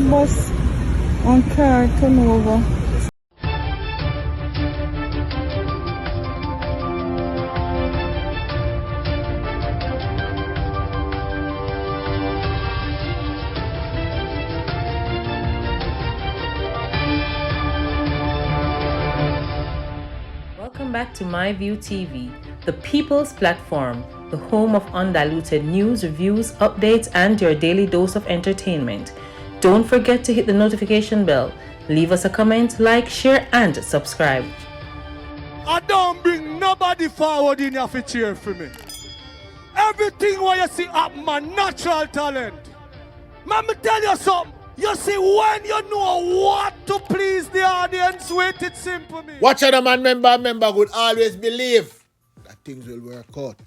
Bus on car turn over. Welcome back to MyView TV, the people's platform, the home of undiluted news, reviews, updates, and your daily dose of entertainment. Don't forget to hit the notification bell, leave us a comment, like, share, and subscribe. I don't bring nobody forward in here to cheer for me. Everything what you see happen, my natural talent. Let me tell you something. You see, when you know what to please the audience with, it's simple. Watch out, man. Member would always believe that things will work out.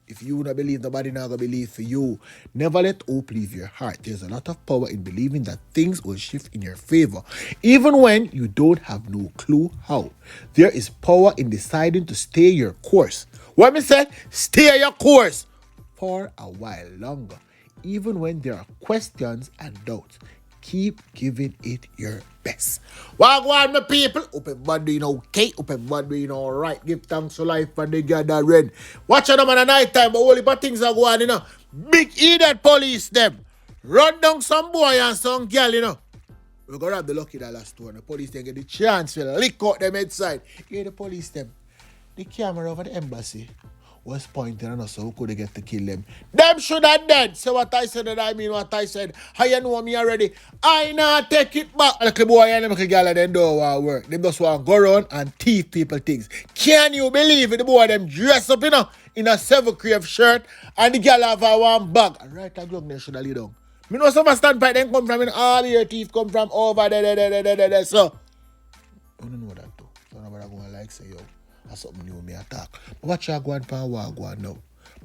If you don't believe, nobody not gonna believe for you. Never let hope leave your heart. There's a lot of power in believing that things will shift in your favor, even when you don't have no clue how. There is power in deciding to stay your course. What me say? Stay your course for a while longer, even when there are questions and doubts. Keep giving it your best. Wagwan, my people. Hope everybody doing okay. Hope everybody doing alright. Give thanks for life and the gathering. Watch out, man, at night time, but only but things are going, you know. Big idiot police, them. Run down some boy and some girl, you know. We're going to have the lucky dollar store. The police, they get the chance to lick out them inside. Hear the police, them. The camera over the embassy was pointing on us, so we could get to kill them. Them should have dead. So what I said, and I mean what I said. How you know me already? I not take it back. Like the boy and them girl and them don't want to work. They just want to go around and thief people things. Can you believe it? The boy them dress up, you know, in a civic shirt, and the girl have a one bag. And right a glove, they should have laid down. Me know some standpoint them come from, in all your thief come from over there. So, I don't know that too. So nobody going to like say, yo, that's something new me attack. But watch you go on for a walk go on now.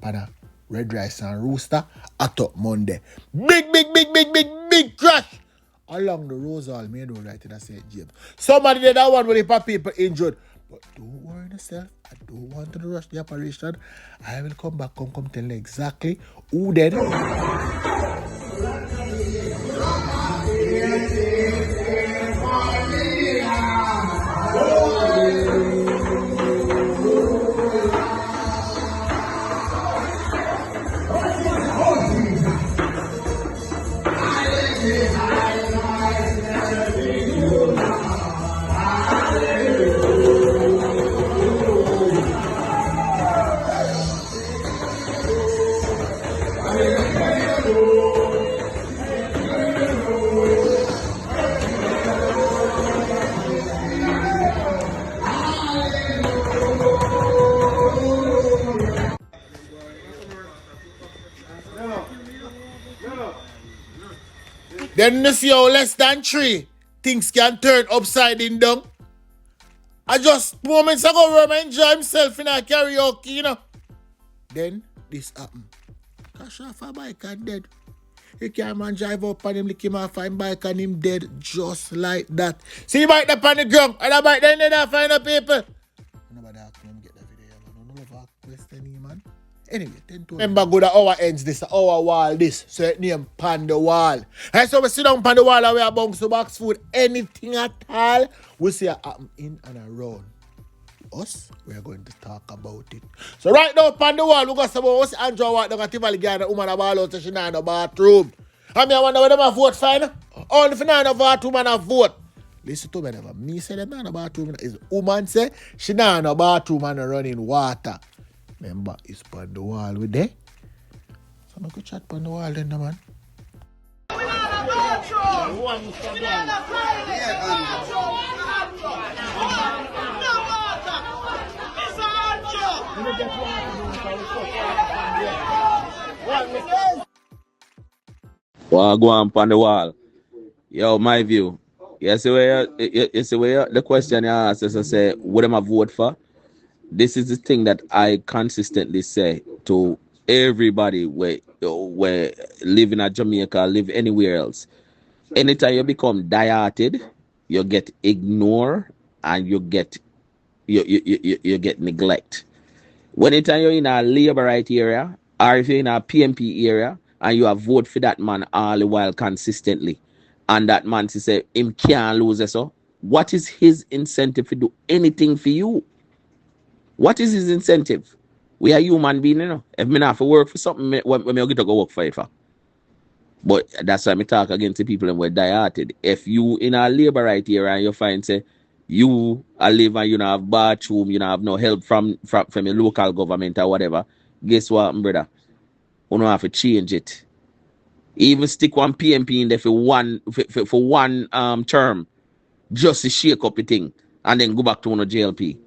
Pana red rice and rooster at up Monday. Big crash along the Rosal main road right in the St. James. Somebody did that one with the people injured. But don't worry yourself. I don't want to rush the operation. I will come back, come tell you exactly who did. Then you see how less than 3 things can turn upside down. I just moments ago where I enjoy himself in a karaoke, you know. Then this happened. Cash off a bike and dead. He can't man drive up and him lick him off and bike and him dead just like that. See the bike up on the ground and the bike then they don't find the people. Nobody ask me get that video, man. I don't know if I question him, man. Anyway, 10 to remember good at our ends this, our wall this. So it name pan the wall. And so we sit down pan the wall and we are bounce to box food. Anything at all, we see it happen in and around us. We are going to talk about it. So right now pan the wall, we got some of us Andrew walk down at Tivoli Garden, the woman about out so she not in the bathroom. I mean I wonder whether them a vote fine. Only if not in the bathroom and a vote. Listen to me never. Me say them not in the bathroom. Is woman say she not in the bathroom and running water. Remember, it's on the wall with there. So I could chat on the wall then, man. Well, go on the wall. Yo, my view. You see where the question you ask is to say, what am I vote for? This is the thing that I consistently say to everybody where live in Jamaica, live anywhere else. Anytime you become die-hearted, you get ignored and you get neglect. When it's you're in a labor right area, or if you're in a PMP area, and you have vote for that man all the while consistently, and that man say him can't lose it, so what is his incentive to do anything for you? What is his incentive? We are human beings, you know. If me not have to work for something, when me get to go work for it for. But that's why I talk against the people and we're die-hearted. If you in a labor right here and you find say you are live and you don't have bathroom, you don't have no help from your local government or whatever, guess what, brother? You don't have to change it. Even stick one PMP in there for one term, just to shake up the thing and then go back to one JLP.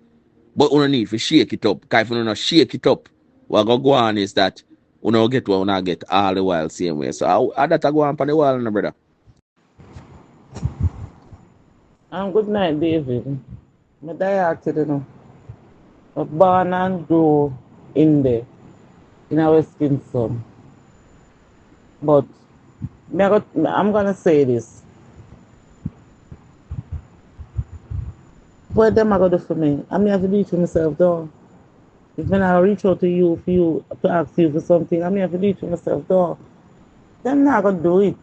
But you don't need to shake it up. Because if you don't shake it up, what go on is that you don't get what you get all the while same way. So how that go on the wall, no, brother? Good night, David. My diet, you know. I born and grow in there, in our skin sun. But I'm gonna say this. What them I gonna do for me? I mean, I have to do it for myself, though. If when I reach out to you for you to ask you for something, I mean, I have to do it for myself, though. Them not gonna do it.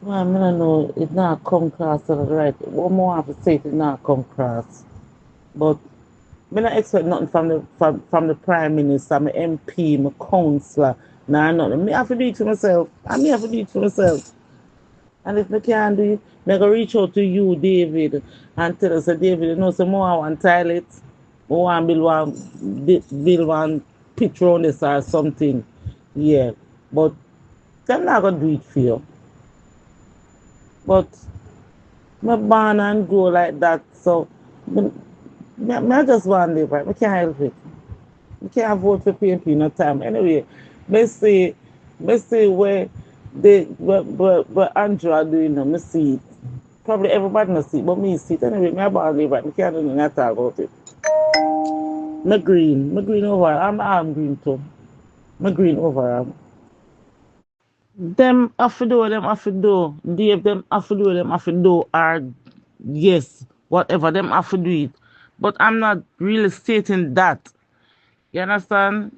Well, I mean, I know it not come across right. What more I have to say it not come across. But I don't expect nothing from the Prime Minister, my MP, my councillor, nah, nothing. I have to do it for myself. I mean, I have to do it for myself. And if I can't do it, I go reach out to you, David, and tell us, David, you know, some more I want toilet, I want to build one picture on this or something. Yeah. But they're not going to do it for you. But I born and grow like that, so I just want to live right. I can't help it. I can't vote for PNP no time. Anyway, let's see where Andrew doing now. I see it. Probably everybody not see it, but me see it. Anyway, I born live right. I can't do nothing talk about it. My green overall. I'm green too. My green overall. Them have to do. Dave, them have to do, or yes, whatever, them have to do it. But I'm not really stating that. You understand?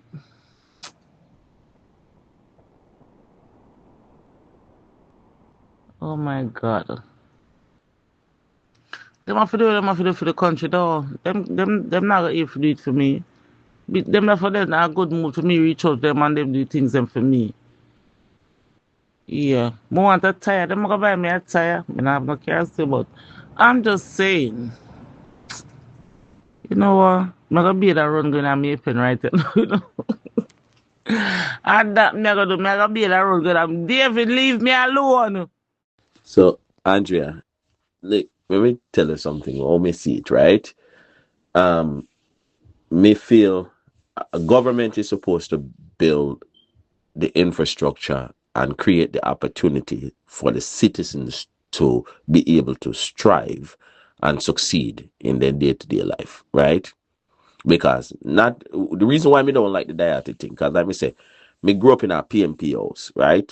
Oh my God. Them have to do for the country though. Them not gonna if do it for me. Them not for them not a good move for me reach out them and them do things them for me. Yeah. I want a tire. Them gonna buy me a tire. I don't have no car still, but I'm just saying. You know what? I'm gonna be that run going to Maple right now, you know. And that I'm gonna be that run going to David, leave me alone. So, Andrea, let me tell you something. Or me see it, right? Me feel a government is supposed to build the infrastructure and create the opportunity for the citizens to be able to strive and succeed in their day-to-day life, right? Because not the reason why me don't like the diet thing, because let me say, me grew up in a PMP house, right?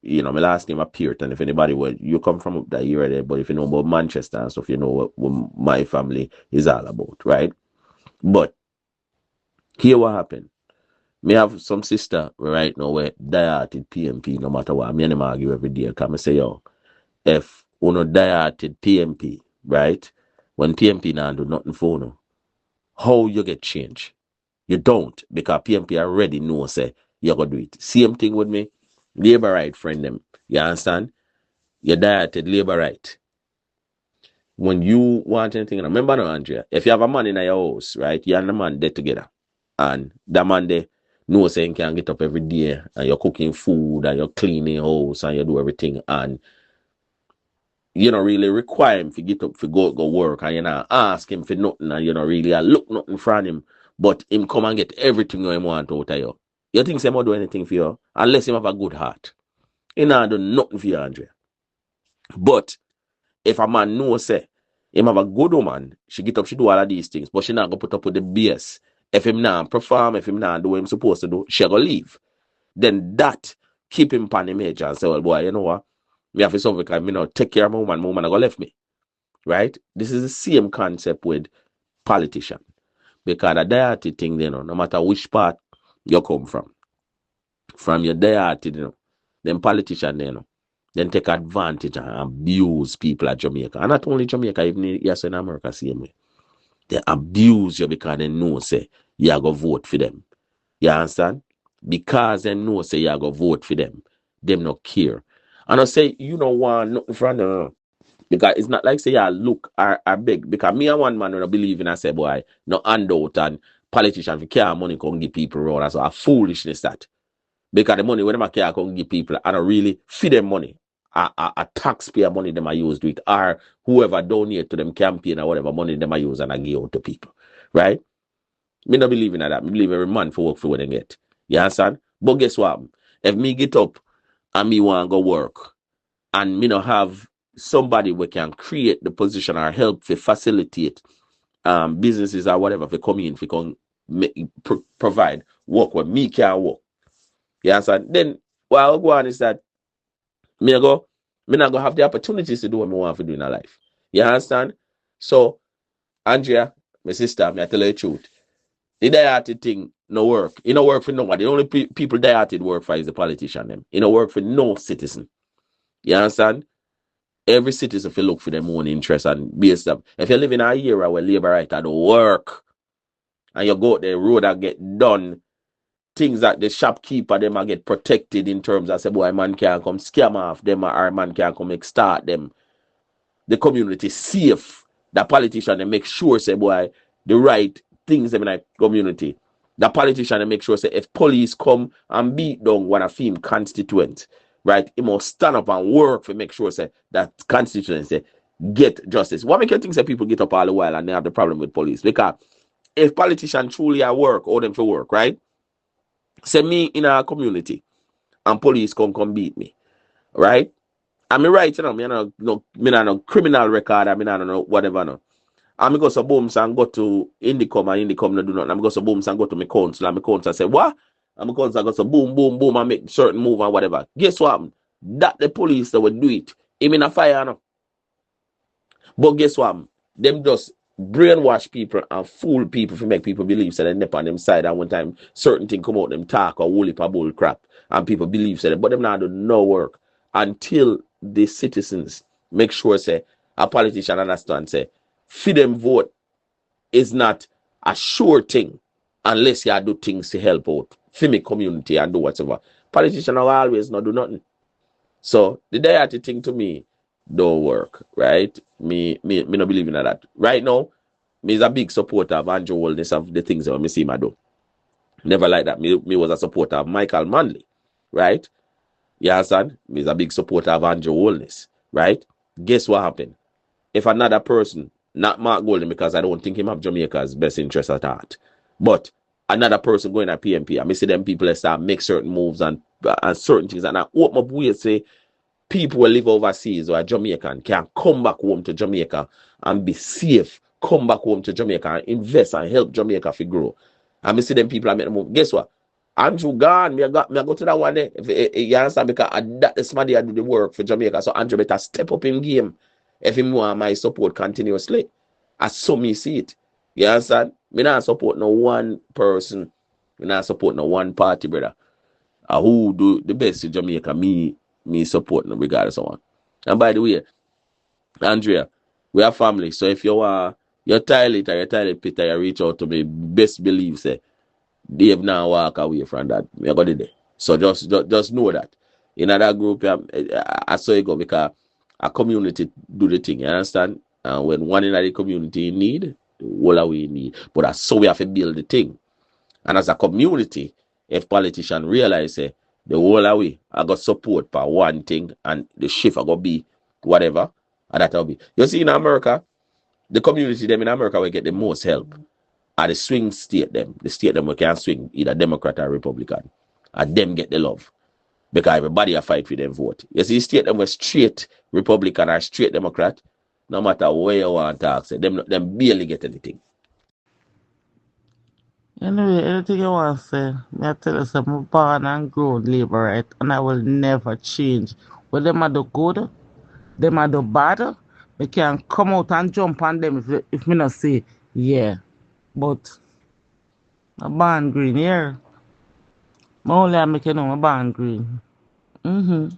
You know, my last name appeared, and if anybody would, you come from up that area there, but if you know about Manchester and stuff, you know what my family is all about, right? But here what happened. Me have some sister right now where dieted PMP no matter what. Me and them argue every day. Come say, yo, if uno dieted PMP, right? When PMP now do nothing for uno, how you get change? You don't, because PMP already know say you're gonna do it. Same thing with me, labor right friend them. You understand? You dieted labor right. When you want anything, remember now, Andrea, if you have a man in your house, right, you and the man there together. And that man there know saying you can get up every day and you're cooking food and you're cleaning house and you do everything, and you don't really require him to get up to go work, and you not ask him for nothing, and you don't really look nothing from him, but him come and get everything you want out of you. You think he might do anything for you unless him have a good heart. He not do nothing for you, Andrea. But if a man knows say him have a good woman, she get up, she do all of these things, but she not gonna put up with the BS. If him not perform, if him not do what him supposed to do, she gonna leave. Then that keep him pan image and say, well, boy, you know what? Me have to solve it because me not take care of my woman I go left me. Right? This is the same concept with politician. Because the dirty thing, no matter which part you come from your dirty, them politician, then take advantage and abuse people at Jamaica. And not only Jamaica, even yes in America, same way. They abuse you because they know, say, you are going to vote for them. You understand? Because they know, say, you are going to vote for them. Them not care. And I say, you don't want nothing from them. Because it's not like, say, yeah, look, I beg. Because me and one man when I believe in, I say, boy, no handout and politicians, if care money, can give people around. That's a foolishness that. Because the money, when them care, can give people, I don't really feed them money. A taxpayer money them I use to it, or whoever donate to them campaign or whatever money them I use and I give out to people. Right? Me not believe in that. Me believe every man for work for what they get. You understand? But guess what? If me get up and me want to go work and me not have somebody we can create the position or help to facilitate businesses or whatever for come in, for come provide work where me can work. You understand? Then what I'll go on is that me not go have the opportunities to do what I want to do in my life. You understand? So, Andrea, my sister, me I tell you the truth. The dieted thing no work. It no work for nobody. The only people dieted work for is the politician them. It no work for no citizen. You understand? Every citizen will look for their own interest and based up. If you live in a era where labor right don't work and you go out the road and get done, things that the shopkeeper them are get protected in terms of say boy man can't come scam off them or man can't come extort them. The community safe. The politician they make sure say boy the right things them in a community. The politician they make sure say if police come and beat down one of him constituent, right, he must stand up and work to make sure say that constituency get justice. What make you think say people get up all the while and they have the problem with police? Because if politicians truly at work, or them for work, right? Say me in our community and police come beat me, right? I mean, right, me no criminal record, I mean, I don't know, whatever, no. And I go to booms and go to Indicom and Indicom no do nothing. I go to booms and go to my council and my council say, what? And my council go to boom, boom, boom and make certain move and whatever. Guess what? That the police that would do it. Him in a fire, no. But guess what? Them just brainwash people and fool people to make people believe so they nip on them side, and one time certain thing come out them talk or woolly pa bull crap and people believe so but them not do no work until the citizens make sure say a politician understand say for them vote is not a sure thing unless you do things to help out for me community and do whatever. Politicians will always not do nothing. So the dirty thing to me don't work, right? Me not believe in that. Right now, me is a big supporter of Andrew Holness of the things that me see him do. Never like that. Me was a supporter of Michael Manley, right? You understand? Me is a big supporter of Andrew Holness, right? Guess what happened? If another person, not Mark Golden, because I don't think him have Jamaica's best interest at heart, but another person going at PMP, I see them people that start make certain moves and certain things, and I open up weird say people who live overseas or Jamaican can come back home to Jamaica and be safe, come back home to Jamaica and invest and help Jamaica to grow. And I see them people I make them move. Guess what? Andrew gone. Me go to that one there. You understand? Because that is somebody I do the work for Jamaica. So Andrew better step up in game if he want my support continuously. As so me see it. You understand? Me not support no one person. Me not support no one party, brother. Who do the best in Jamaica, me support them regardless of one. And by the way, Andrea, we are family. So if you are your toilet or your toilet pit, you reach out to me. Best believe say Dave now walk away from that. Me got it there. So just know that. In that group, I saw it go because a community do the thing. You understand? And when one in the community in need, all are we need. But that's so we have to build the thing. And as a community, if politicians realize the whole away, I got support for one thing and the shift I got be whatever, and that will be. You see in America, the community them in America will get the most help. At the swing state them, the state them we can swing either Democrat or Republican. And them get the love. Because everybody a fight for them vote. You see, state them were straight Republican or straight Democrat, no matter where you want to talk, them barely get anything. Anyway, anything you want to say, me I tell you something, I'm born and grown labor right, and I will never change. When them are do good, them are do bad, we can come out and jump on them if me not say Yeah. But I born green here. My only I make you know my born green. Mm-hmm.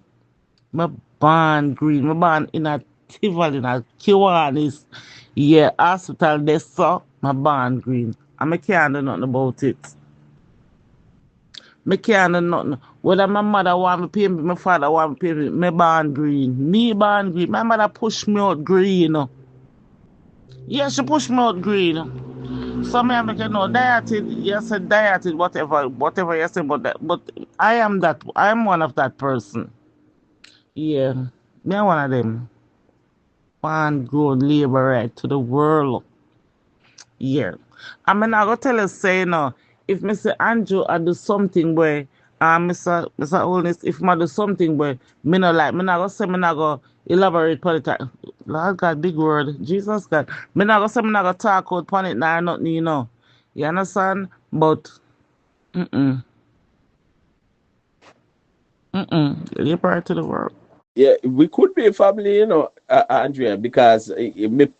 My born green. My born in a Tivoli, in a Kiwanis. Yeah, hospital they saw my born green. And I can't do nothing about it. Me can't do nothing. Whether my mother want me pay me, my father want me pay me, me born green. Me born green. My mother push me out green. Yeah, she push me out green. So me I make you know dieted, yes, dieted, whatever you say, but I am that. I am one of that person. Yeah, me I one of them. One good labor right to the world. Yeah. I mean, I go tell you, say, no, if Mr. Andrew I do something where, Mr. Holness, if I do something where, me no like, me not go say, me not go elaborate on it. Lord God, big word. Jesus God. Me not go say, me not go talk out on it, nah, nothing, you know. You understand? But, labor to the world. Yeah, we could be a family, Andrea, because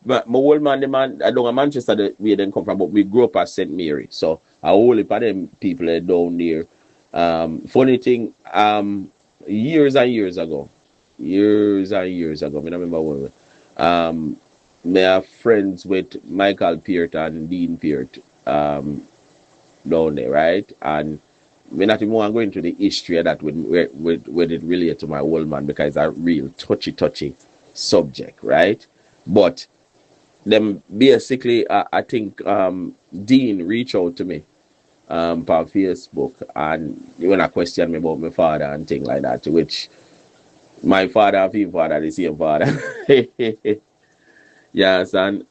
my old man, the man, I don't know Manchester, where they come from, but we grew up at St. Mary. So I only of them people down there. Funny thing, years and years ago, I remember when we are friends with Michael Peart and Dean Peart down there, right? And we're not even want to go into the history of that with it related to my old man because it's a real touchy subject, right? But them basically, I think Dean reached out to me on Facebook and when I questioned me about my father and things like that, which my father and his father the same father. Yes, and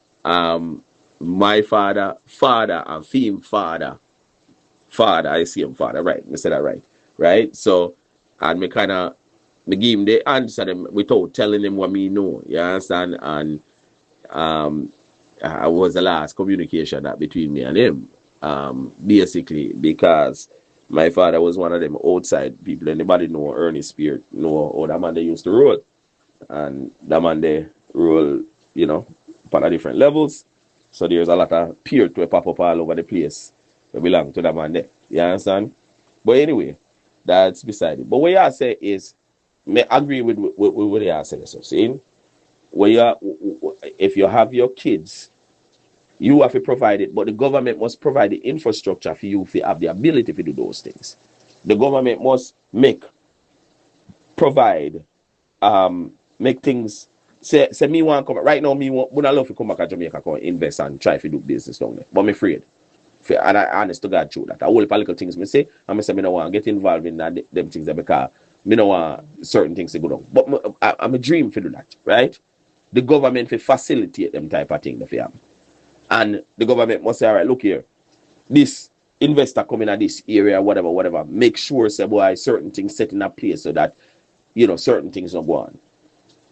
my father and him father, I see him father, right? I said that right? So, and me kind of, me give him the answer them without telling him what me know, you understand? And I was the last communication that between me and him, basically because my father was one of them outside people. Anybody know Ernie Spear, know how that man they used to roll, and that man they roll, upon a different levels. So there's a lot of peer to pop up all over the place. They belong to that man there. You understand? But anyway, that's beside it. But what you say is, me agree with what you say. So saying, if you have your kids, you have to provide it, but the government must provide the infrastructure for you to have the ability to do those things. The government must provide, make things. Say me want come right now. Me want, when I love to come back to Jamaica, come invest and try to do business down there. But I'm afraid. And I honest to God true that I will political things me say, and I say me no want get involved in that them things because me no want certain things to go down. But I'm a dream to do that, right? The government will facilitate them type of thing that they have. And the government must say, all right, look here, this investor coming at this area, whatever, make sure say boy certain things set in a place so that certain things don't go on.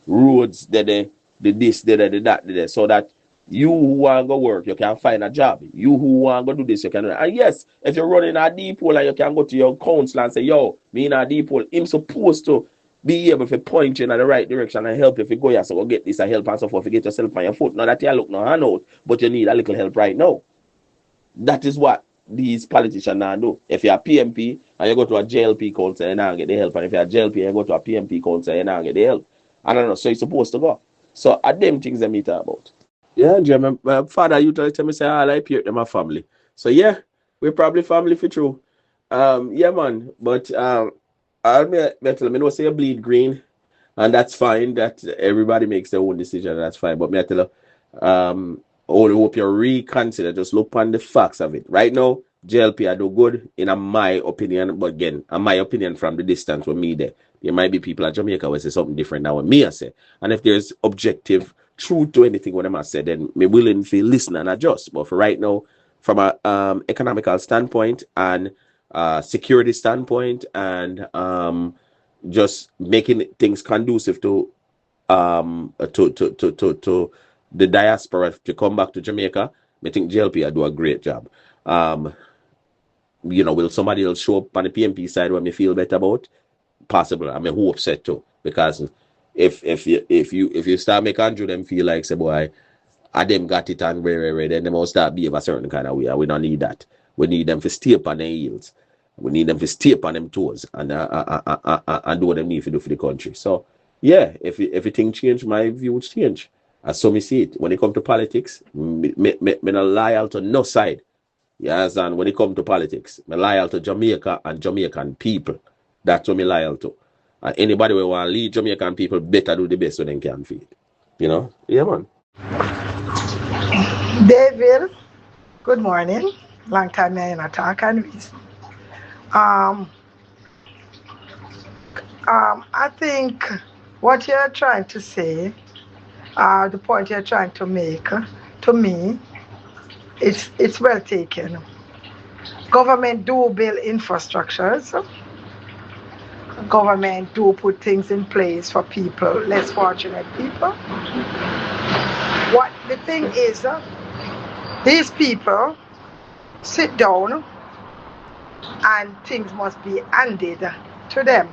Roads, the this, the that, so that you who want to go work, you can find a job. You who want to go do this, you can do that. And yes, if you're running a depot and you can go to your council and say, yo, me in a depot, I'm supposed to be able to point you in the right direction and help you if you go here, so go get this and help and so forth, to get yourself on your foot. Now that you look no hand out, but you need a little help right now. That is what these politicians now do. If you're a PMP and you go to a JLP council, you now get the help. And if you're a JLP and you go to a PMP council, you now get the help. I don't know, so you're supposed to go. So are them things that me talk about. Yeah, Jim, my father usually tell me say all I peer them my family. So yeah, we're probably family for true. Yeah man, but I'll tell me no say you bleed green and that's fine. That everybody makes their own decision, that's fine. But me I tell you, I only hope you reconsider, just look on the facts of it. Right now, JLP I do good in my opinion, but again, my opinion from the distance with me there. There might be people at Jamaica who say something different now what me I say. And if there's objective truth to anything what I say, then me willing to listen and adjust. But for right now, from a economical standpoint and security standpoint and just making things conducive to the diaspora to come back to Jamaica, I think JLP do a great job. Will somebody else show up on the PMP side when me feel better about? Possible. I mean, who upset too? Because if you start making Andrew them feel like say boy, and them got it and where then they must start behave a certain kind of way. And we don't need that. We need them to stay up on their heels. We need them to stay up on them toes and do what they need to do for the country. So yeah, if everything change, my view would change. As some see it. When it comes to politics, me not loyal to no side. Yes, and when it comes to politics, I'm loyal to Jamaica and Jamaican people. That's what I'm loyal to. And anybody who want to lead Jamaican people better do the best so they can feed. You know? Yeah, man. David, good morning. Long time I in a talk and reason. I think what you're trying to say, the point you're trying to make, to me, it's well taken. Government do build infrastructures. Government do put things in place for people, less fortunate people. What the thing is, these people sit down and things must be handed to them.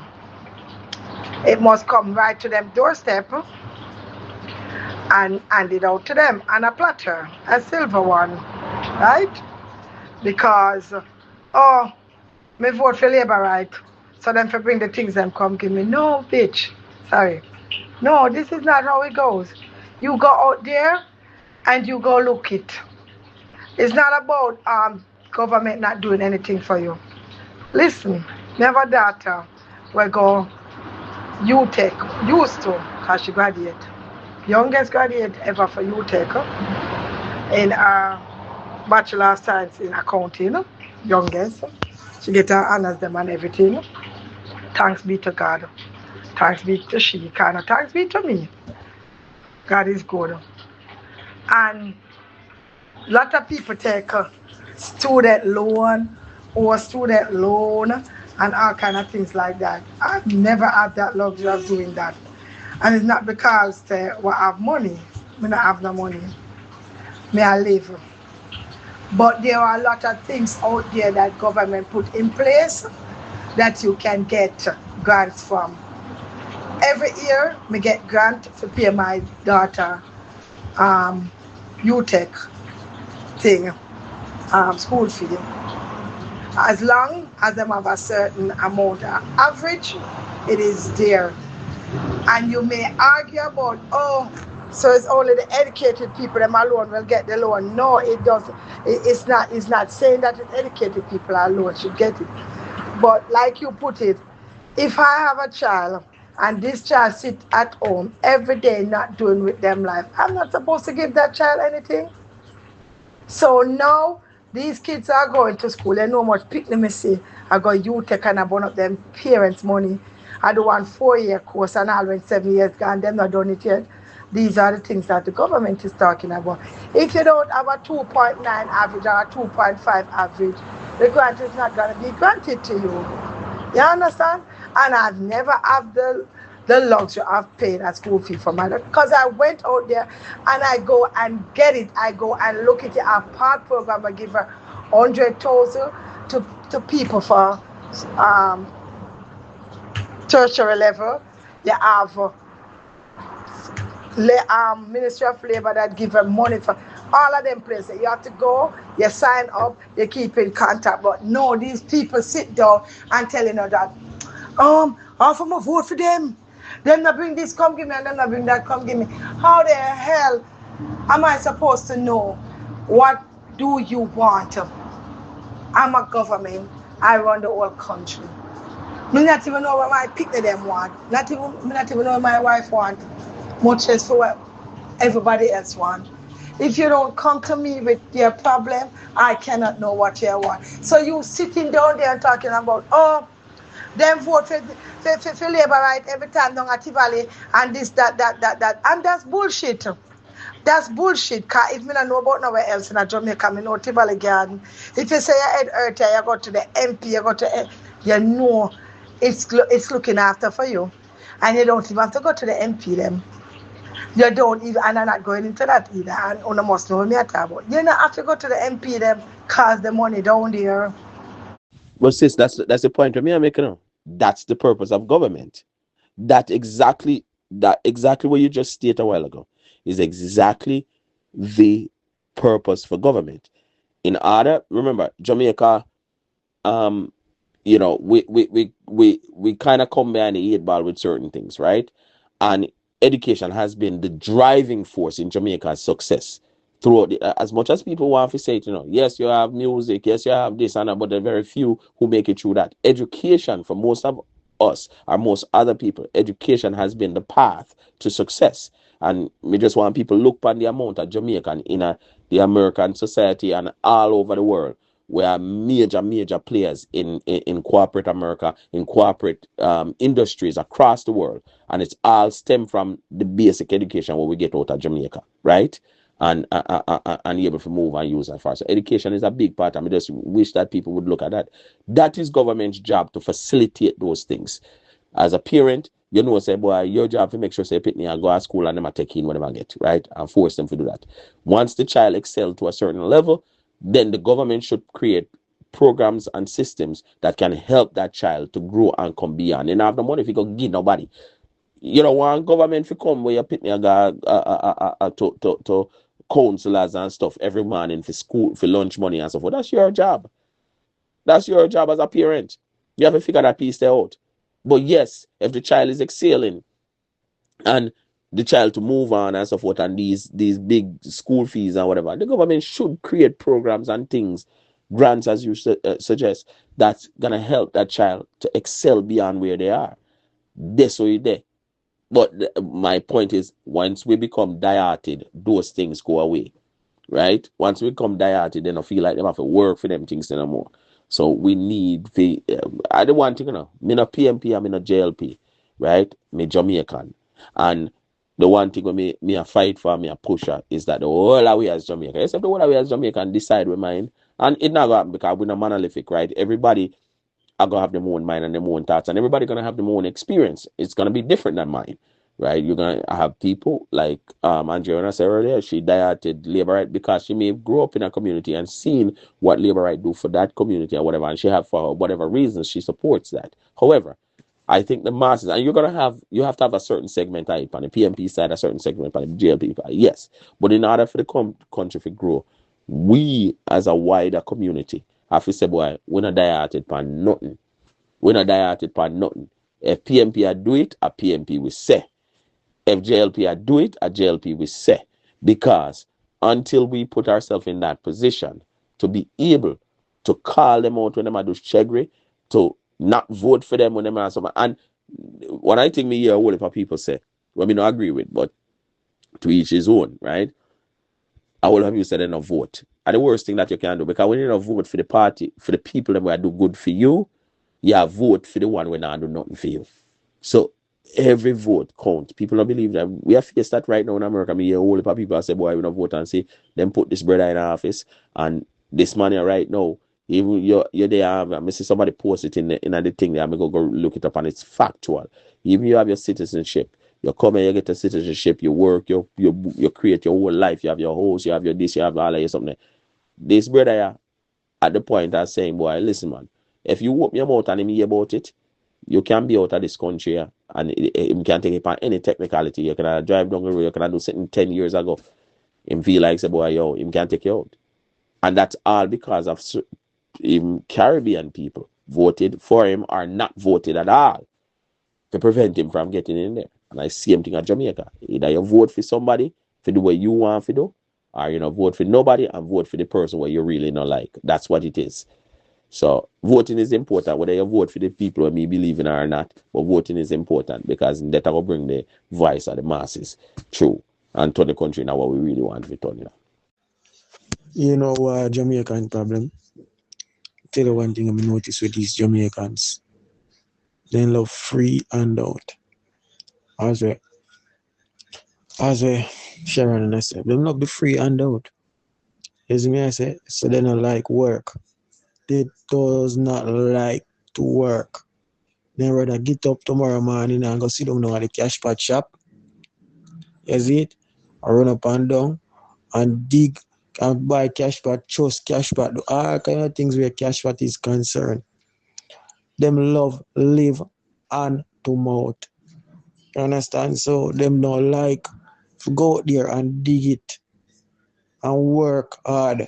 It must come right to them doorstep and handed out to them on a platter, a silver one, right? Because, oh, me vote for Labour, right? So then for bring the things them come give me. No, bitch, sorry. No, this is not how it goes. You go out there and you go look it. It's not about government not doing anything for you. Listen, never daughter will go UTech, used to, because she graduate. Youngest graduate ever for UTech in Bachelor of Science in Accounting, youngest. She get her honors them and everything. Thanks be to God. Thanks be to she, kind of thanks be to me. God is good. And a lot of people take student loan or student loan and all kind of things like that. I've never had that luxury of doing that. And it's not because I have money. I don't have no money. I live. But there are a lot of things out there that government put in place that you can get grants from. Every year, I get grant to pay my daughter UTech thing, school fee. As long as them have a certain amount of average, it is there. And you may argue about, oh, so it's only the educated people them alone will get the loan. No, it doesn't. It's not saying that it's educated people alone should get it. But like you put it, if I have a child and this child sits at home every day not doing with them life, I'm not supposed to give that child anything. So now these kids are going to school. They know much pick them say I go UTech and I burn up them parents' money. I do one 4-year course and I went 7 years gone, them not done it yet. These are the things that the government is talking about. If you don't have a 2.9 average or a 2.5 average, the grant is not going to be granted to you. You understand? And I've never had the luxury of paying a school fee for my daughter because I went out there and I go and get it. I go and look at it. Our part program, I give her 100,000 to people for tertiary level. You have Ministry of Labor that give them money for all of them places. You have to go, you sign up, you keep in contact. But no, these people sit down and telling her that, I'm going to vote for them. Them not bring this, come give me, and them not bring that, come give me. How the hell am I supposed to know what do you want? I'm a government. I run the whole country. Me not even know what my picnic them want. Me not even know what my wife want. Much less for what everybody else want. If you don't come to me with your problem, I cannot know what you want. So you sitting down there and talking about, oh, them vote for Labour right every time down at Tivoli and this, that. And that's bullshit. That's bullshit. Because if me don't know about nowhere else in Jamaica, I know Tivoli Garden. If you say your head hurt, you go to the MP, you go to, you know it's looking after for you. And you don't even have to go to the MP them. You don't even, and I'm not going into that either. And you must know what me talk about. You don't have to go to the MP them cause the money down there. But sis, that's the point for me I'm making now. That's the purpose of government. That exactly what you just stated a while ago is exactly the purpose for government. In order, remember, Jamaica, you know, we kind of come behind the eight ball with certain things, right? And education has been the driving force in Jamaica's success throughout as much as people want to say it, you know, yes, you have music, yes, you have this and that, but there are very few who make it through that. Education for most of us or most other people, education has been the path to success. And we just want people look upon the amount of Jamaican in the American society and all over the world. We are major players in corporate America, in corporate industries across the world. And it's all stem from the basic education what we get out of Jamaica, right? And able to move and use that far. So education is a big part. I just wish that people would look at that. That is government's job to facilitate those things. As a parent, you know, say, boy, your job to make sure say Pitney and go to school and them a take in what them get, right? And force them to do that. Once the child excels to a certain level, then the government should create programs and systems that can help that child to grow and come beyond. And have the money if you go give nobody. You don't want government to come where you Pitney and go to counselors and stuff every morning for school, for lunch money and so forth. That's your job. That's your job as a parent. You have to figure that piece out. But yes, if the child is excelling and the child to move on and so forth, and these big school fees and whatever, the government should create programs and things, grants as you suggest, that's gonna help that child to excel beyond where they are. That's what you there. But my point is, once we become dieted, those things go away, right? Once we become dieted, then I feel like they have to work for them things anymore. So we need the. I don't want to, you know, me no PMP, I'm in a JLP, right? Me Jamaican, and the one thing me a fight for, me a pusher is that the whole of we as Jamaican, except the whole of we as Jamaican decide we mind, and it not gonna happen because we're not monolithic, right? Everybody are gonna have their own mind and their own thoughts, and everybody gonna have their own experience. It's gonna be different than mine, right? You're gonna have people like Andrea said earlier, she dieted labor right because she may have grew up in a community and seen what labor right do for that community or whatever, and she have for whatever reasons she supports that. However, I think the masses, and you have to have a certain segment type on the PMP side, a certain segment on the JLP side, yes. But in order for the country to grow, we as a wider community have to say, boy, we're not dieted for nothing. We're not dieted for nothing. If PMP I do it, a PMP will say. If JLP I do it, a JLP will say. Because until we put ourselves in that position to be able to call them out when they do chegri, to not vote for them when they are something. And what I think me hear all of people say, well, me not agree with, but to each his own, right? All of you say they not vote. And the worst thing that you can do, because when you don't vote for the party, for the people that will do good for you, you vote for the one when not do nothing for you. So every vote counts. People don't believe that. We have faced that right now in America. Me hear all the people say, boy, we don't vote and say, them put this brother in office and this man here right now. Even you're there, I see somebody post it in the thing there. I'm going to go look it up and it's factual. Even you have your citizenship. You come and you get a citizenship, you work, you create your whole life, you have your house, you have your this, you have all of your something. This brother here, at the point of saying, boy, listen, man, if you open your mouth and hear about it, you can be out of this country and you can take it on any technicality. You can drive down the road, you can do something 10 years ago. Him feel like, say, boy, yo, him can take you out. And that's all because of Caribbean people voted for him or not voted at all to prevent him from getting in there. And I see him thing at Jamaica. Either you vote for somebody for the way you want to do, or you know, vote for nobody and vote for the person where you really not like. That's what it is. So voting is important, whether you vote for the people who me believe in or not. But voting is important because that will bring the voice of the masses through and turn the country now what we really want to turn. You know, Jamaican problem. Tell you one thing I notice with these Jamaicans. They love free handout. As well, Sharon and I said, they love the free handout. As me I say, so they don't like work. They does not like to work. They rather get up tomorrow morning and go sit down at the cash pot shop. You see it? I run up and down and dig and buy cash pot, trust cash pot, do all kind of things where cash pot is concerned. Them love live hand to mouth. You understand? So them don't like to go out there and dig it. and work hard.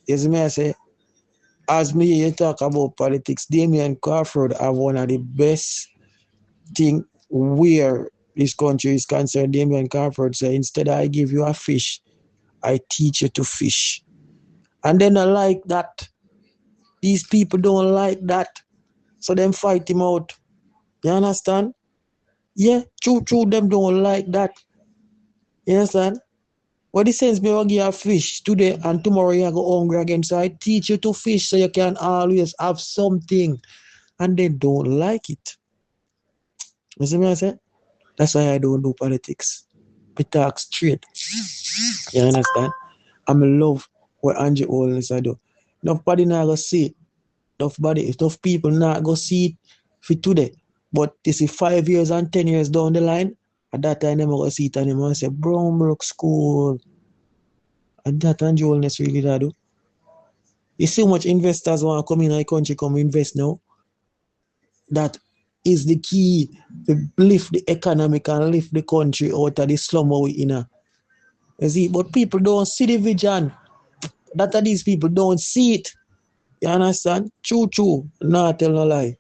You see me I say? As me you talk about politics, Damien Crawford have one of the best thing where this country is concerned. Damien Crawford say, instead I give you a fish, I teach you to fish. And then I like that. These people don't like that. So them fight him out. You understand? Yeah, true, them don't like that. You understand? What it says me will give you a fish today and tomorrow you go hungry again. So I teach you to fish so you can always have something. And they don't like it. You see me I say? That's why I don't do politics. We talk straight. You understand? I'm in love what Angie always I do. Nobody not go see it. Enough people not go see it for today. But this is 5 years and 10 years down the line. At that time, I'm going to see it and I'm going to say, Brownbrook School. And that and Joelness really that do. You see how much investors want to come in our country, come invest now? That is the key to lift the economic and lift the country out of the slum we in. You see, but people don't see the vision. That these people don't see it. You understand? True. Not tell no lie.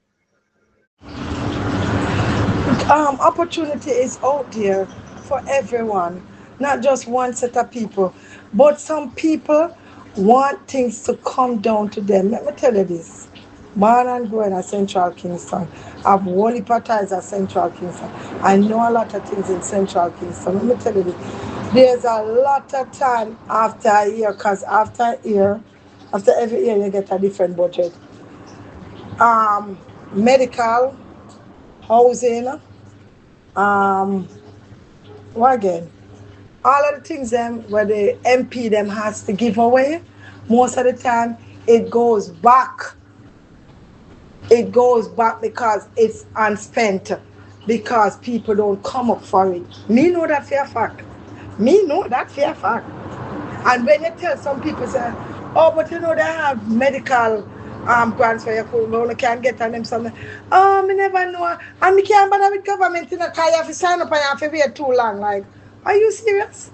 Opportunity is out there for everyone, not just one set of people. But some people want things to come down to them. Let me tell you this. Born and growing at Central Kingston. I've wholly ties at Central Kingston. I know a lot of things in Central Kingston. Let me tell you this. There's a lot of time after a year, because after every year you get a different budget. Medical, housing, what again? All of the things them where the MP them has to give away, most of the time it goes back. It goes back because it's unspent, because people don't come up for it. Me know that for a fact. And when you tell some people say, oh, but you know they have medical grants where you can get on them something. Oh, me never know. And me can't bother with government in a car. You have to sign up and you have to wait too long. Like, are you serious?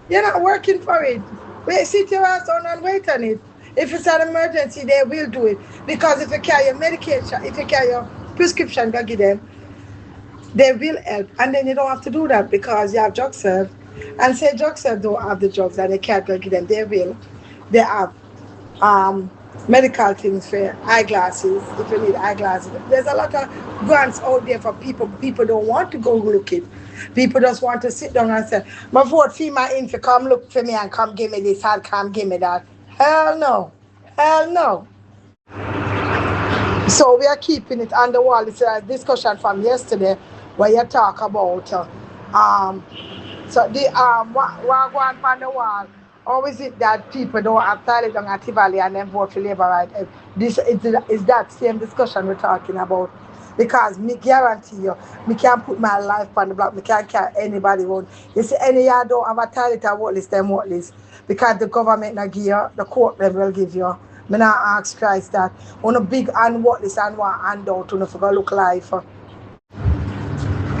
You're not working for it. Wait, sit your ass down and wait on it. If it's an emergency, they will do it. Because if you carry your medication, if you carry your prescription, go give them, they will help. And then you don't have to do that because you have drug serve. And say drug serve don't have the drugs and they can't go give them, they will. They have medical things for eyeglasses, if you need eyeglasses. There's a lot of grants out there for people. People don't want to go look it. People just want to sit down and say, my vote for my info, come look for me and come give me this and come give me that. Hell no. So we are keeping it on the wall. It's a discussion from yesterday where you talk about so the what going on the wall. Or is it that people don't have toilet down at Tivoli and then vote for Labour right? This is that same discussion we're talking about. Because me guarantee you, me can't put my life on the block, me can't carry anybody vote. You see, any yard don't have a toilet or vote list, them vote list. Because the government not give you, the court them will give you. Me not ask Christ that. On a big and vote list and one handout, you know, for go look life.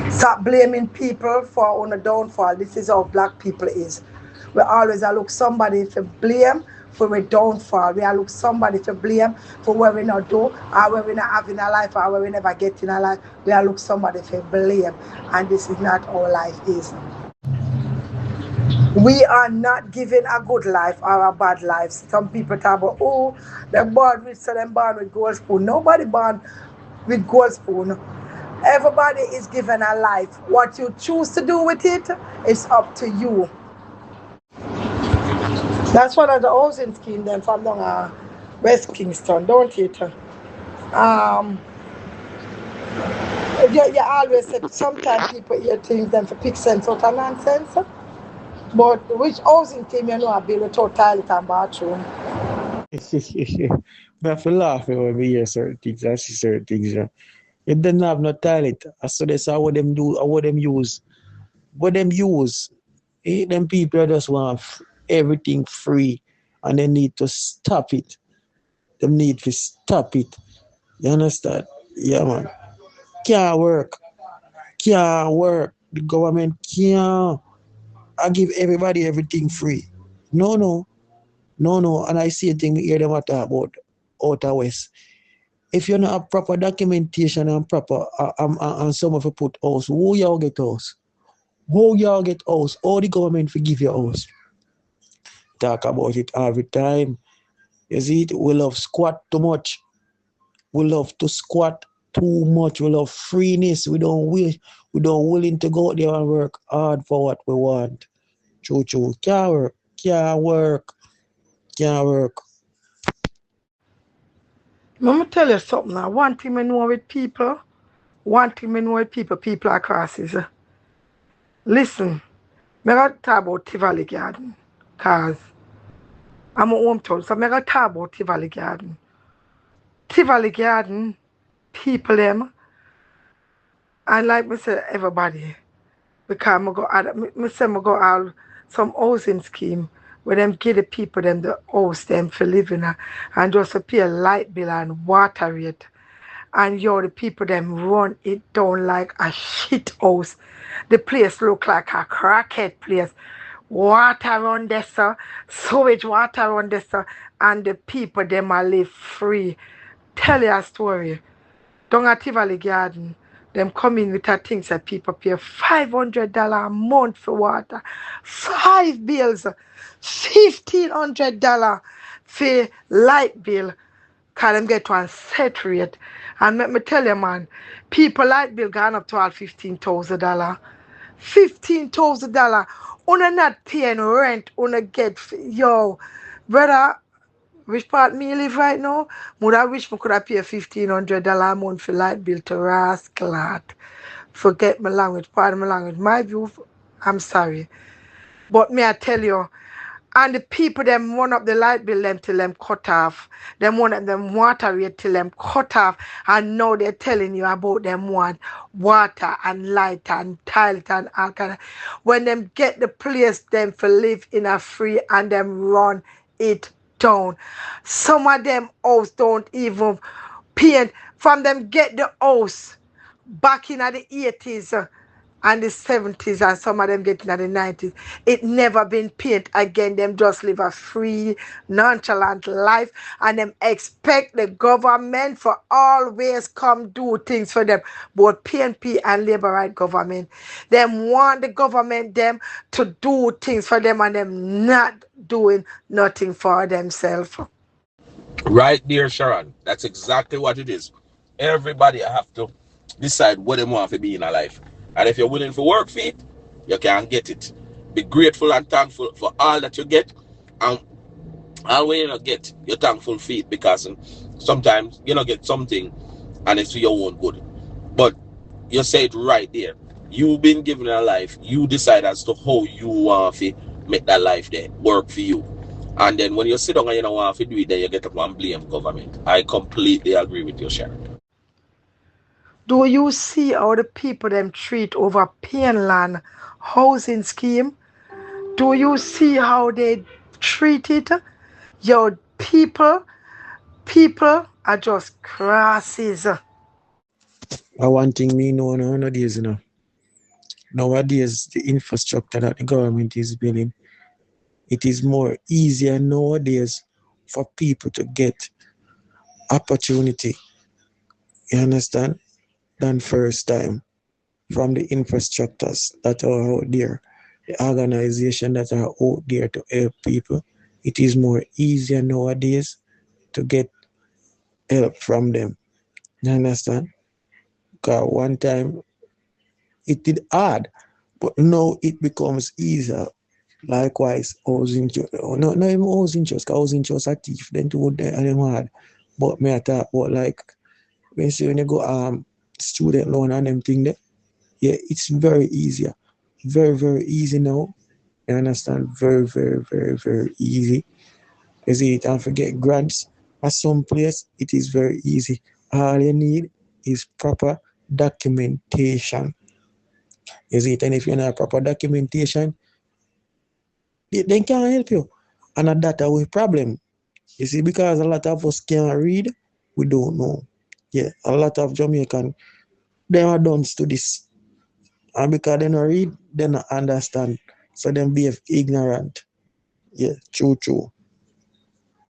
Stop blaming people for on a downfall. This is how black people is. We always look somebody to blame for our downfall. We look somebody to blame for what we not do, or what we not have in our life, or what we never get in our life. We look somebody to blame. And this is not how life is. We are not given a good life or a bad life. Some people talk about, oh, they're born with, so they're born with gold spoon. Nobody born with gold spoon. Everybody is given a life. What you choose to do with it is up to you. That's one of the housing schemes then from down West Kingston, don't it? You always say sometimes people hear things then for pick sense out of nonsense. But which housing team you know I build without toilet and bathroom? I have to laugh when we hear certain things. I see certain things. If they don't have no toilet, so they say what them do, or what them use. What them use, them people just want everything free and they need to stop it. They need to stop it. You understand? Yeah, man. Can't work. The government can't. I give everybody everything free. No. And I see a thing hear them talk about outer west. If you don't have proper documentation and proper and some of you put house, who y'all get house? How y'all get house? How the government forgive your house? Talk about it every time. You see it? We love squat too much. We love to squat too much. We love freeness. We don't willing to go out there and work hard for what we want. True. Can't work. Let me tell you something now. One thing I know with people, people are crosses. Listen, I got to talk about Tivoli Garden, because I'm a hometown, so I got to talk about Tivoli Garden. Tivoli Garden, people them, and like I said, everybody, because I go out some housing scheme where them give the people them the house them for living and just to pay a light bill and water rate. And the people them run it down like a shit house. The place look like a crackhead place. Water run there, sir. Sewage water run there, sir. And the people them a live free. Tell you a story. Down at Tivoli Garden, them come in with a things that people pay $500 a month for water. 5 bills. $1,500 for light bill. Cause them get one set rate. And let me tell you, man, people light bill gone up to all $15,000. $15,000. Una not paying rent, una get brother. Which part me live right now? I wish I could have paid $1,500 a month for light bill to rascal. Forget my language, pardon my language. My view, I'm sorry. But me I tell you, and the people them run up the light bill them till them cut off. Them one of them water rate till them cut off. And now they're telling you about them want water and light and toilet and all kind of. When them get the place them for live in a free and them run it down. Some of them house don't even paint. From them get the house back in the 80s and the 70s, and some of them getting at the 90s. It never been paid again. Them just live a free, nonchalant life, and them expect the government for always come do things for them. Both PNP and Labour Right government, them want the government them to do things for them, and them not doing nothing for themselves. Right there, Sharon. That's exactly what it is. Everybody have to decide what they want to be in a life. And if you're willing to work for it, you can get it. Be grateful and thankful for all that you get. And all when you not get, you're thankful for it, because sometimes you not get something and it's for your own good. But you say it right there. You've been given a life. You decide as to how you want to make that life there work for you. And then when you sit down and you don't want to do it, then you get up and blame government. I completely agree with you, Sharon. Do you see how the people them treat over Land housing scheme? Do you see how they treat it? Your people are just crosses. One thing me know nowadays, nowadays the infrastructure that the government is building, it is more easier nowadays for people to get opportunity, you understand, than first time from the infrastructures that are out there, the organization that are out there to help people. It is more easier nowadays to get help from them. You understand? Because one time it did hard, but now it becomes easier. Likewise, housing not even housing trust, because housing trust are thief, then to them hard. But me I talk about like when you go student loan and them thing there, yeah, it's very easier. Very, very easy now. You understand? Very, very, very, very easy. You see it and forget grants. At some place it is very easy. All you need is proper documentation. You see it, and if you don't have proper documentation, they can't help you. And that's a problem. You see, because a lot of us can't read, we don't know. Yeah, a lot of Jamaican, they are done to this. And because they don't read, they don't understand. So them be ignorant. Yeah, true.